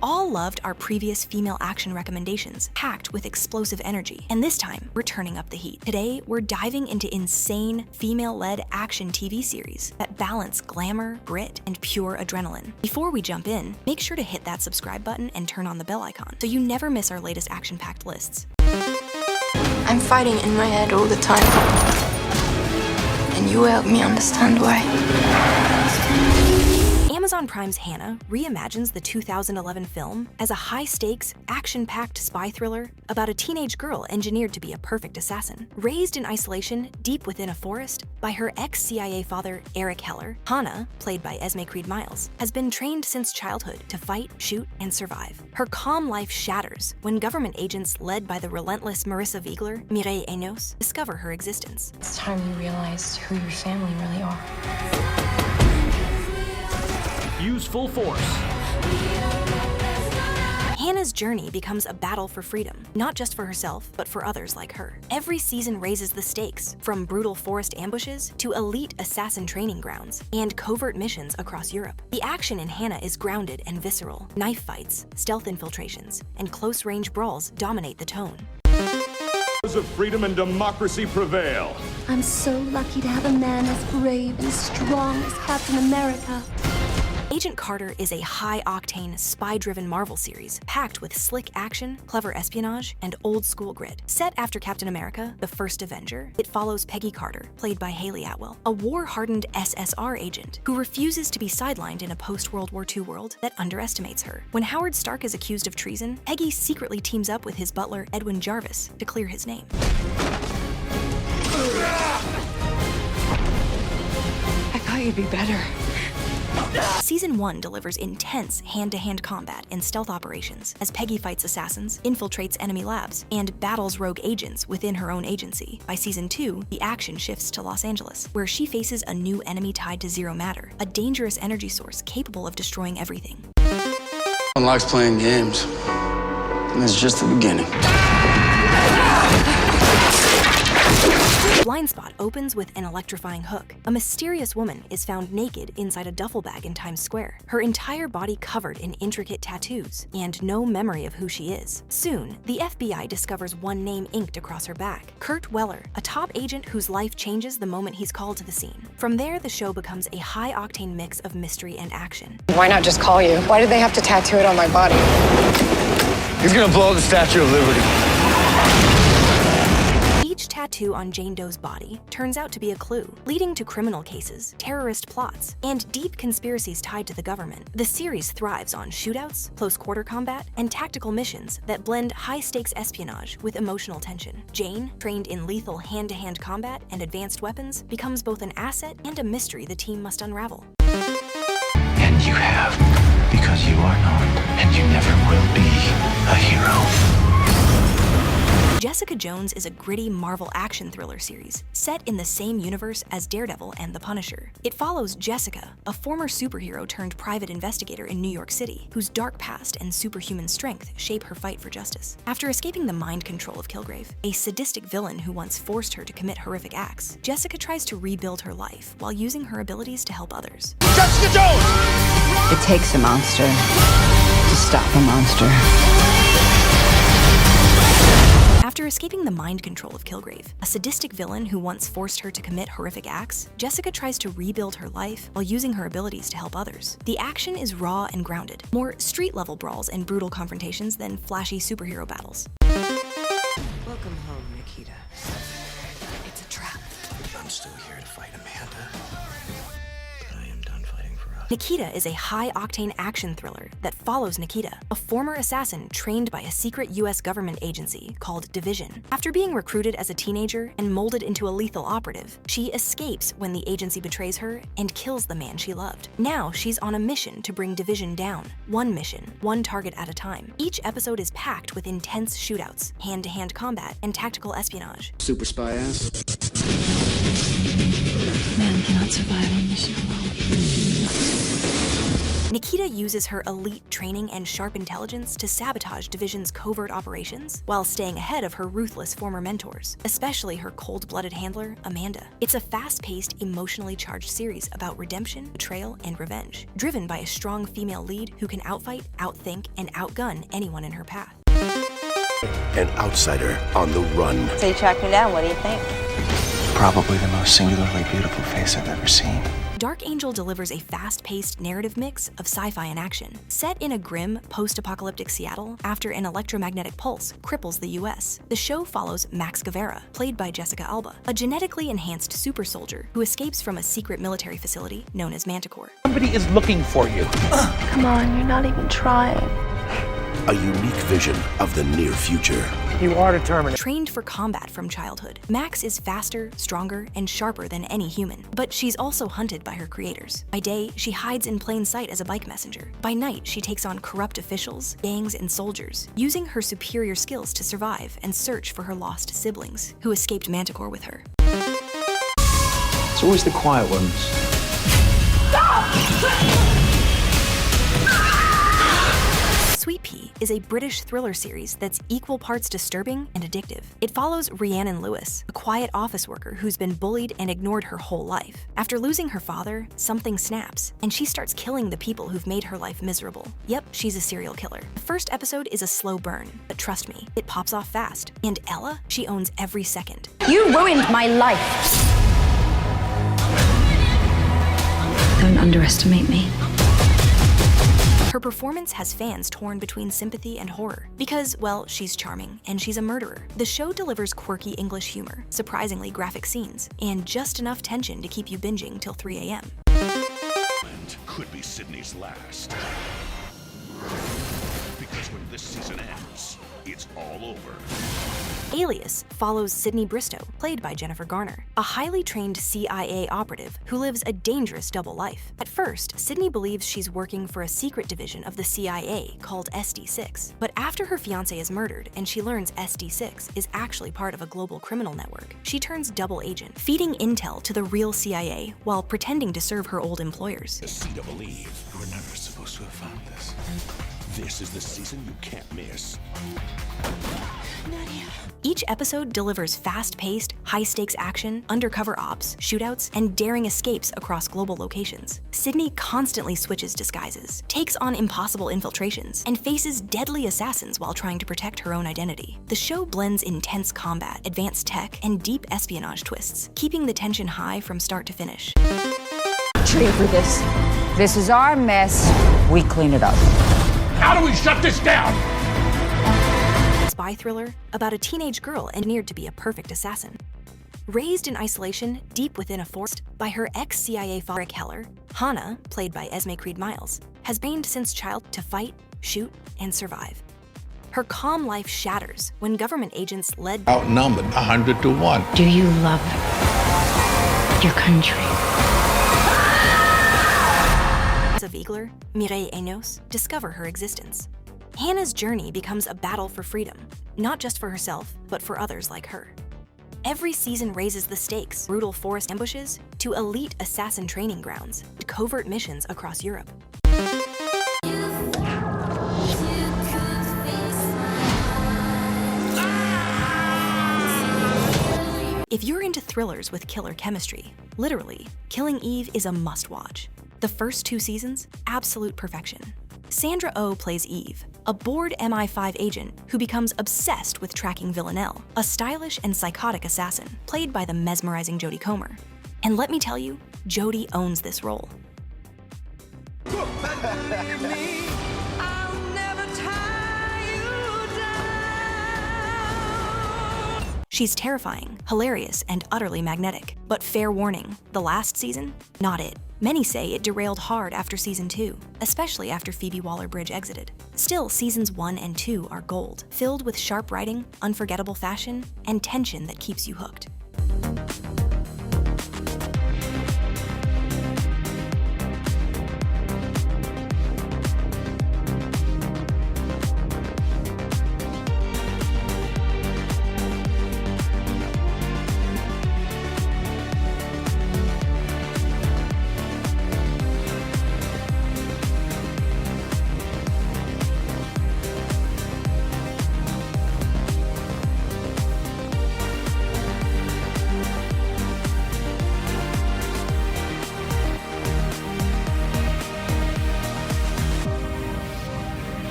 all loved our previous female action recommendations, packed with explosive energy, and this time, we're turning up the heat. Today, we're diving into insane, female-led action TV series that balance glamour, grit, and pure adrenaline. Before we jump in, make sure to hit that subscribe button and turn on the bell icon so you never miss our latest action-packed lists. I'm fighting in my head all the time, and you help me understand why. Amazon Prime's Hanna reimagines the 2011 film as a high-stakes, action-packed spy thriller about a teenage girl engineered to be a perfect assassin. Raised in isolation deep within a forest by her ex-CIA father, Eric Heller, Hanna, played by Esme Creed Miles, has been trained since childhood to fight, shoot, and survive. Her calm life shatters when government agents led by the relentless Marissa Viegler, Mireille Enos, discover her existence. It's time you realized who your family really are. Use full force. Hanna's journey becomes a battle for freedom, not just for herself, but for others like her. Every season raises the stakes, from brutal forest ambushes to elite assassin training grounds and covert missions across Europe. The action in Hanna is grounded and visceral. Knife fights, stealth infiltrations, and close-range brawls dominate the tone. Of freedom and democracy prevail. I'm so lucky to have a man as brave and strong as Captain America. Agent Carter is a high-octane, spy-driven Marvel series packed with slick action, clever espionage, and old-school grit. Set after Captain America, the First Avenger, it follows Peggy Carter, played by Haley Atwell, a war-hardened SSR agent who refuses to be sidelined in a post-World War II world that underestimates her. When Howard Stark is accused of treason, Peggy secretly teams up with his butler, Edwin Jarvis, to clear his name. I thought you'd be better. Season 1 delivers intense hand-to-hand combat and stealth operations as Peggy fights assassins, infiltrates enemy labs, and battles rogue agents within her own agency. By Season 2, the action shifts to Los Angeles, where she faces a new enemy tied to zero matter, a dangerous energy source capable of destroying everything. One likes playing games, and it's just the beginning. Blindspot opens with an electrifying hook. A mysterious woman is found naked inside a duffel bag in Times Square, her entire body covered in intricate tattoos, and no memory of who she is. Soon, the FBI discovers one name inked across her back: Kurt Weller, a top agent whose life changes the moment he's called to the scene. From there, the show becomes a high-octane mix of mystery and action. Why not just call you? Why did they have to tattoo it on my body? He's gonna blow the Statue of Liberty. Each tattoo on Jane Doe's body turns out to be a clue, leading to criminal cases, terrorist plots, and deep conspiracies tied to the government. The series thrives on shootouts, close-quarter combat, and tactical missions that blend high-stakes espionage with emotional tension. Jane, trained in lethal hand-to-hand combat and advanced weapons, becomes both an asset and a mystery the team must unravel. And you have, because you are not, and you never will be, a hero. Jessica Jones is a gritty Marvel action thriller series set in the same universe as Daredevil and The Punisher. It follows Jessica, a former superhero turned private investigator in New York City, whose dark past and superhuman strength shape her fight for justice. After escaping the mind control of Kilgrave, a sadistic villain who once forced her to commit horrific acts, Jessica tries to rebuild her life while using her abilities to help others. Jessica Jones! It takes a monster to stop a monster. After escaping the mind control of Kilgrave, a sadistic villain who once forced her to commit horrific acts, Jessica tries to rebuild her life while using her abilities to help others. The action is raw and grounded, more street-level brawls and brutal confrontations than flashy superhero battles. Welcome home, Nikita. It's a trap. I'm still here to fight Amanda. But I am done fighting for us. Nikita is a high-octane action thriller that follows Nikita, a former assassin trained by a secret US government agency called Division. After being recruited as a teenager and molded into a lethal operative, she escapes when the agency betrays her and kills the man she loved. Now she's on a mission to bring Division down. One mission, one target at a time. Each episode is packed with intense shootouts, hand-to-hand combat, and tactical espionage. Super spy ass. Man cannot survive on mission alone. Nikita uses her elite training and sharp intelligence to sabotage Division's covert operations while staying ahead of her ruthless former mentors, especially her cold-blooded handler, Amanda. It's a fast-paced, emotionally charged series about redemption, betrayal, and revenge, driven by a strong female lead who can outfight, outthink, and outgun anyone in her path. An outsider on the run. So you tracked me down, what do you think? Probably the most singularly beautiful face I've ever seen. Dark Angel delivers a fast-paced narrative mix of sci-fi and action. Set in a grim, post-apocalyptic Seattle after an electromagnetic pulse cripples the US, the show follows Max Guevara, played by Jessica Alba, a genetically enhanced super soldier who escapes from a secret military facility known as Manticore. Somebody is looking for you. Come on, you're not even trying. A unique vision of the near future. You are determined. Trained for combat from childhood, Max is faster, stronger, and sharper than any human. But she's also hunted by her creators. By day, she hides in plain sight as a bike messenger. By night, she takes on corrupt officials, gangs, and soldiers, using her superior skills to survive and search for her lost siblings, who escaped Manticore with her. It's always the quiet ones. Sweetpea is a British thriller series that's equal parts disturbing and addictive. It follows Rhiannon Lewis, a quiet office worker who's been bullied and ignored her whole life. After losing her father, something snaps, and she starts killing the people who've made her life miserable. Yep, she's a serial killer. The first episode is a slow burn, but trust me, it pops off fast. And Ella, she owns every second. You ruined my life. Don't underestimate me. Her performance has fans torn between sympathy and horror because, well, she's charming and she's a murderer. The show delivers quirky English humor, surprisingly graphic scenes, and just enough tension to keep you binging till 3 a.m. Could be Sydney's last. Because when this season ends, it's all over. Alias follows Sydney Bristow, played by Jennifer Garner, a highly trained CIA operative who lives a dangerous double life. At first, Sydney believes she's working for a secret division of the CIA called SD6. But after her fiancé is murdered and she learns SD6 is actually part of a global criminal network, she turns double agent, feeding intel to the real CIA while pretending to serve her old employers. The seed of belief. You were never supposed to have found this. This is the season you can't miss. Each episode delivers fast-paced, high-stakes action, undercover ops, shootouts, and daring escapes across global locations. Sydney constantly switches disguises, takes on impossible infiltrations, and faces deadly assassins while trying to protect her own identity. The show blends intense combat, advanced tech, and deep espionage twists, keeping the tension high from start to finish. Train for this. This is our mess. We clean it up. How do we shut this down? Spy thriller about a teenage girl engineered to be a perfect assassin. Raised in isolation deep within a forest by her ex-CIA father Heller, Hanna, played by Esme Creed Miles, has trained since childhood to fight, shoot, and survive. Her calm life shatters when government agents led Outnumbered 100 to 1. Do you love your country? of Igler, Mireille Enos, discover her existence. Hanna's journey becomes a battle for freedom, not just for herself, but for others like her. Every season raises the stakes, brutal forest ambushes, to elite assassin training grounds, to covert missions across Europe. If you're into thrillers with killer chemistry, literally, Killing Eve is a must-watch. The first 2 seasons, absolute perfection. Sandra Oh plays Eve, a bored MI5 agent who becomes obsessed with tracking Villanelle, a stylish and psychotic assassin, played by the mesmerizing Jodie Comer. And let me tell you, Jodie owns this role. She's terrifying, hilarious, and utterly magnetic. But fair warning, the last season? Not it. Many say it derailed hard after season 2, especially after Phoebe Waller-Bridge exited. Still, seasons 1 and 2 are gold, filled with sharp writing, unforgettable fashion, and tension that keeps you hooked.